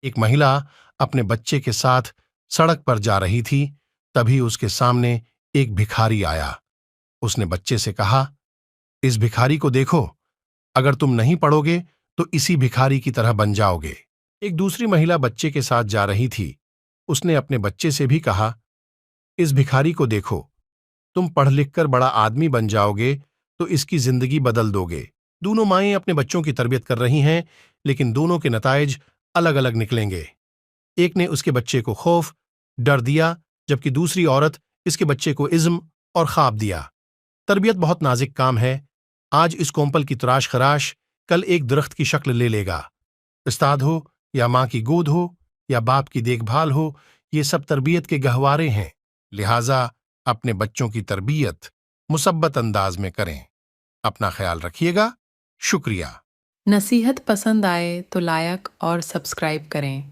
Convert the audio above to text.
ایک महिला अपने बच्चे के साथ सड़क पर जा रही थी। तभी उसके सामने एक भिखारी आया। उसने बच्चे से कहा, इस भिखारी को देखो, अगर तुम नहीं पढ़ोगे तो इसी भिखारी की तरह बन जाओगे। एक दूसरी महिला बच्चे के साथ जा रही थी। उसने अपने बच्चे से भी कहा, इस भिखारी को देखो, तुम पढ़ लिख कर बड़ा आदमी बन जाओगे तो इसकी जिंदगी बदल दोगे। दोनों माएं अपने बच्चों की तरबियत कर रही हैं, लेकिन दोनों के नताइज अलग अलग निकलेंगे। एक ने उसके बच्चे को खौफ, डर दिया, जबकि दूसरी औरत इसके बच्चे को इज्म और ख्वाब दिया। तरबियत बहुत नाजिक काम है। आज इस कोम्पल की तराश खराश कल एक दरख्त की शक्ल ले लेगा। उस्ताद हो या माँ की गोद हो या बाप की देखभाल हो, ये सब तरबियत के गहवारे हैं। लिहाजा अपने बच्चों की तरबियत मुसब्बत अंदाज में करें। अपना ख्याल रखिएगा। शुक्रिया। नसीहत पसंद आए तो लाइक और सब्सक्राइब करें।